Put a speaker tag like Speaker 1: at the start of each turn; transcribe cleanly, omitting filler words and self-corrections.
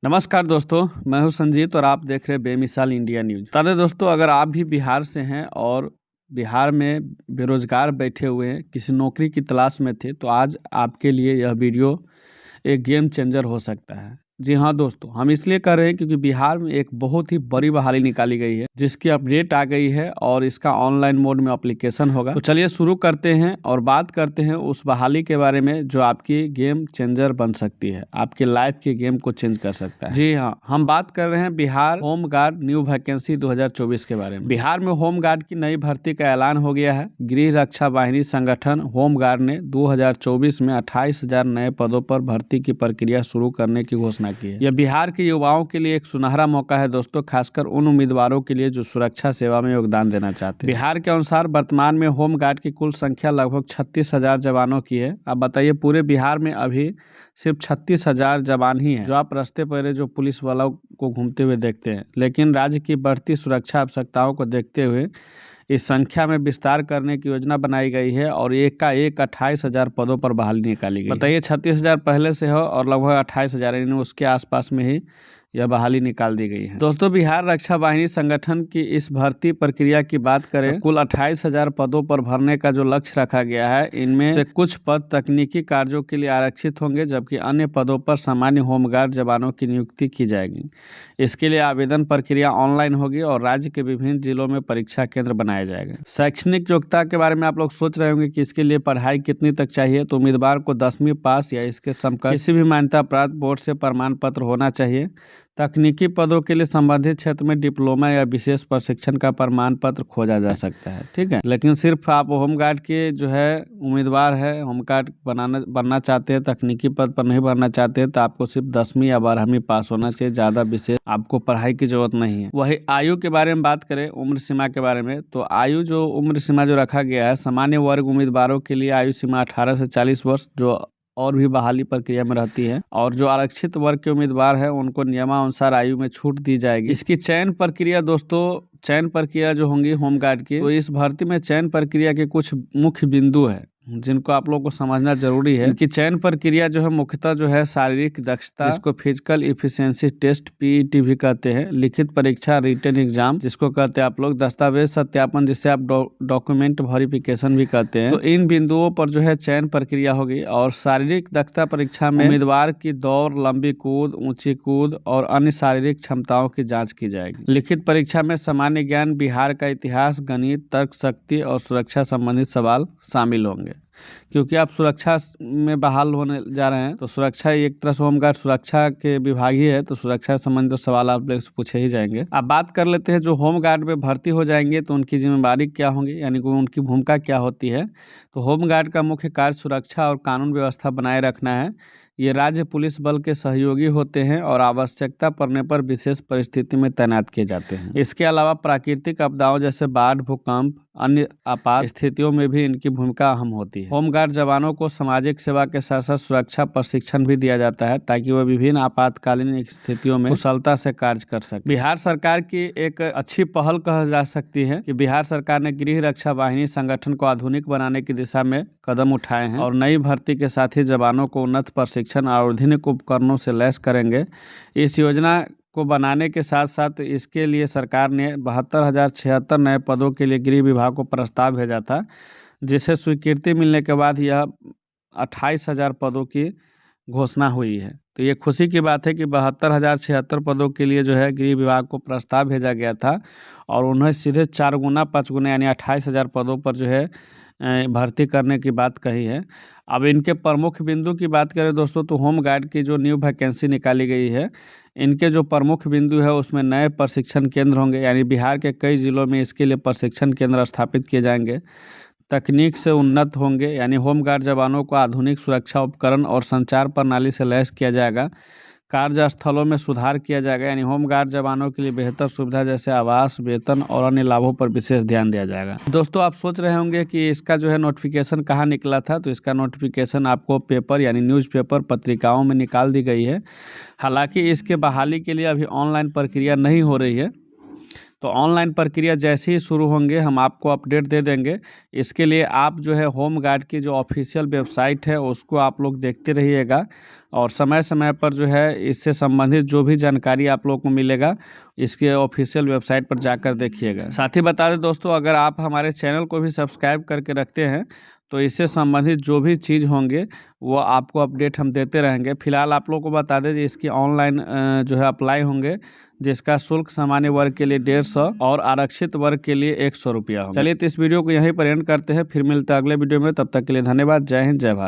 Speaker 1: नमस्कार दोस्तों, मैं हूं संजीत और आप देख रहे हैं बेमिसाल इंडिया न्यूज। बता दें दोस्तों, अगर आप भी बिहार से हैं और बिहार में बेरोजगार बैठे हुए हैं, किसी नौकरी की तलाश में थे, तो आज आपके लिए यह वीडियो एक गेम चेंजर हो सकता है। जी हाँ दोस्तों, हम इसलिए कर रहे हैं क्योंकि बिहार में एक बहुत ही बड़ी बहाली निकाली गई है, जिसकी अपडेट आ गई है और इसका ऑनलाइन मोड में एप्लीकेशन होगा। तो चलिए शुरू करते हैं और बात करते हैं उस बहाली के बारे में जो आपकी गेम चेंजर बन सकती है, आपके लाइफ के गेम को चेंज कर सकता है। जी हाँ, हम बात कर रहे हैं Bihar home guard new vacancy 2024 के बारे में। बिहार में होम गार्ड की नई भर्ती का ऐलान हो गया है। गृह रक्षा वाहिनी संगठन होम गार्ड ने 2024 में 28,000 नए पदों पर भर्ती की प्रक्रिया शुरू करने की घोषणा की है। यह बिहार के युवाओं के लिए एक सुनहरा मौका है दोस्तों, खासकर उन उम्मीदवारों के लिए जो सुरक्षा सेवा में योगदान देना चाहते हैं। बिहार के अनुसार वर्तमान में होम गार्ड की कुल संख्या लगभग 36,000 जवानों की है। अब बताइए, पूरे बिहार में अभी सिर्फ 36,000 जवान ही हैं, जो आप रास्ते पर जो पुलिस वालों को घूमते हुए देखते हैं। लेकिन राज्य की बढ़ती सुरक्षा आवश्यकताओं को देखते हुए इस संख्या में विस्तार करने की योजना बनाई गई है और एक का एक 28,000 पदों पर बहाली निकाली गई। बताइए, 36,000 पहले से हो और लगभग 28,000 यानी उसके आसपास में ही यह बहाली निकाल दी गई है। दोस्तों, बिहार रक्षा वाहिनी संगठन की इस भर्ती प्रक्रिया की बात करें तो कुल 28,000 पदों पर भरने का जो लक्ष्य रखा गया है, इनमें से कुछ पद तकनीकी कार्यों के लिए आरक्षित होंगे, जबकि अन्य पदों पर सामान्य होमगार्ड जवानों की नियुक्ति की जाएगी। इसके लिए आवेदन प्रक्रिया ऑनलाइन होगी और राज्य के विभिन्न जिलों में परीक्षा केंद्र बनाए जाएंगे। शैक्षणिक योग्यता के बारे में आप लोग सोच रहे होंगे कि इसके लिए पढ़ाई कितनी तक चाहिए, तो उम्मीदवार को 10वीं पास या इसके समकक्ष किसी भी मान्यता प्राप्त बोर्ड से प्रमाण पत्र होना चाहिए। तकनीकी पदों के लिए संबंधित क्षेत्र में डिप्लोमा या विशेष प्रशिक्षण का प्रमाण पत्र खोजा जा सकता है, ठीक है। लेकिन सिर्फ आप होमगार्ड के जो है उम्मीदवार है, होमगार्ड बनना चाहते हैं, तकनीकी पद पर नहीं बनना चाहते हैं, तो आपको सिर्फ 10वीं या 12वीं पास होना चाहिए। ज़्यादा विशेष आपको पढ़ाई की जरूरत नहीं है। वही आयु के बारे में बात करें, उम्र सीमा के बारे में, तो आयु जो उम्र सीमा जो रखा गया है, सामान्य वर्ग उम्मीदवारों के लिए आयु सीमा 18 से 40 वर्ष जो और भी बहाली प्रक्रिया में रहती है, और जो आरक्षित वर्ग के उम्मीदवार हैं उनको नियमानुसार आयु में छूट दी जाएगी। इसकी चयन प्रक्रिया दोस्तों, चयन प्रक्रिया जो होंगी होमगार्ड की, तो इस भर्ती में चयन प्रक्रिया के कुछ मुख्य बिंदु है जिनको आप लोगों को समझना जरूरी है। कि चयन प्रक्रिया जो है मुख्यतः जो है शारीरिक दक्षता, जिसको फिजिकल इफिशिएंसी टेस्ट पीईटी भी कहते हैं, लिखित परीक्षा रिटन एग्जाम जिसको कहते हैं आप लोग, दस्तावेज सत्यापन जिसे आप डॉक्यूमेंट वेरिफिकेशन भी कहते हैं। तो इन बिंदुओं पर जो है चयन प्रक्रिया होगी। और शारीरिक दक्षता परीक्षा में उम्मीदवार की दौड़, लंबी कूद, ऊंची कूद और अन्य शारीरिक क्षमताओं की जाँच की जाएगी। लिखित परीक्षा में सामान्य ज्ञान, बिहार का इतिहास, गणित, तर्क शक्ति और सुरक्षा संबंधित सवाल शामिल होंगे। क्योंकि आप सुरक्षा में बहाल होने जा रहे हैं, तो सुरक्षा एक तरह से होमगार्ड सुरक्षा के विभाग ही है, तो सुरक्षा संबंधित सवाल आप लोग से पूछे ही जाएंगे। अब बात कर लेते हैं जो होमगार्ड में भर्ती हो जाएंगे तो उनकी जिम्मेदारी क्या होंगी, यानी कि उनकी भूमिका क्या होती है। तो होमगार्ड का मुख्य कार्य सुरक्षा और कानून व्यवस्था बनाए रखना है। ये राज्य पुलिस बल के सहयोगी होते हैं और आवश्यकता पड़ने पर विशेष परिस्थिति में तैनात किए जाते हैं। इसके अलावा प्राकृतिक आपदाओं जैसे बाढ़, भूकंप, अन्य आपात स्थितियों में भी इनकी भूमिका अहम होती है। होमगार्ड जवानों को सामाजिक सेवा के साथ साथ सुरक्षा प्रशिक्षण भी दिया जाता है, ताकि वह विभिन्न आपातकालीन स्थितियों में कुशलता से कार्य कर सके। बिहार सरकार की एक अच्छी पहल कहा जा सकती है कि बिहार सरकार ने गृह रक्षा वाहिनी संगठन को आधुनिक बनाने की दिशा में कदम उठाए हैं और नई भर्ती के साथ ही जवानों को उन्नत प्रशिक्षण और आधुनिक उपकरणों से लैस करेंगे। इस योजना को बनाने के साथ साथ इसके लिए सरकार ने 72,076 नए पदों के लिए गृह विभाग को प्रस्ताव भेजा था, जिसे स्वीकृति मिलने के बाद यह 28,000 पदों की घोषणा हुई है। तो ये खुशी की बात है कि 72,076 पदों के लिए जो है गृह विभाग को प्रस्ताव भेजा गया था और उन्हें सीधे 4 गुना 5 गुना यानी 28,000 पदों पर जो है भर्ती करने की बात कही है। अब इनके प्रमुख बिंदु की बात करें दोस्तों, तो होम गार्ड की जो न्यू वैकेंसी निकाली गई है, इनके जो प्रमुख बिंदु है उसमें नए प्रशिक्षण केंद्र होंगे, यानी बिहार के कई जिलों में इसके लिए प्रशिक्षण केंद्र स्थापित किए जाएंगे। तकनीक से उन्नत होंगे, यानी होम गार्ड जवानों को आधुनिक सुरक्षा उपकरण और संचार प्रणाली से लैस किया जाएगा। कार्यस्थलों में सुधार किया जाएगा, यानी होम गार्ड जवानों के लिए बेहतर सुविधा जैसे आवास, वेतन और अन्य लाभों पर विशेष ध्यान दिया जाएगा। दोस्तों, आप सोच रहे होंगे कि इसका जो है नोटिफिकेशन कहाँ निकला था, तो इसका नोटिफिकेशन आपको पेपर यानी न्यूज़पेपर पत्रिकाओं में निकाल दी गई है। हालांकि इसके बहाली के लिए अभी ऑनलाइन प्रक्रिया नहीं हो रही है, तो ऑनलाइन प्रक्रिया जैसे ही शुरू होंगे हम आपको अपडेट दे देंगे। इसके लिए आप जो है होम गार्ड की जो ऑफिशियल वेबसाइट है उसको आप लोग देखते रहिएगा और समय समय पर जो है इससे संबंधित जो भी जानकारी आप लोग को मिलेगा इसके ऑफिशियल वेबसाइट पर जाकर देखिएगा। साथ ही बता दें दोस्तों, अगर आप हमारे चैनल को भी सब्सक्राइब करके रखते हैं तो इससे संबंधित जो भी चीज़ होंगे वो आपको अपडेट हम देते रहेंगे। फिलहाल आप लोगों को बता दें कि इसकी ऑनलाइन जो है अप्लाई होंगे, जिसका शुल्क सामान्य वर्ग के लिए 150 और आरक्षित वर्ग के लिए 100 रुपया होगा। चलिए तो इस वीडियो को यहीं पर एंड करते हैं, फिर मिलते हैं अगले वीडियो में। तब तक के लिए धन्यवाद। जय हिंद, जय भारत।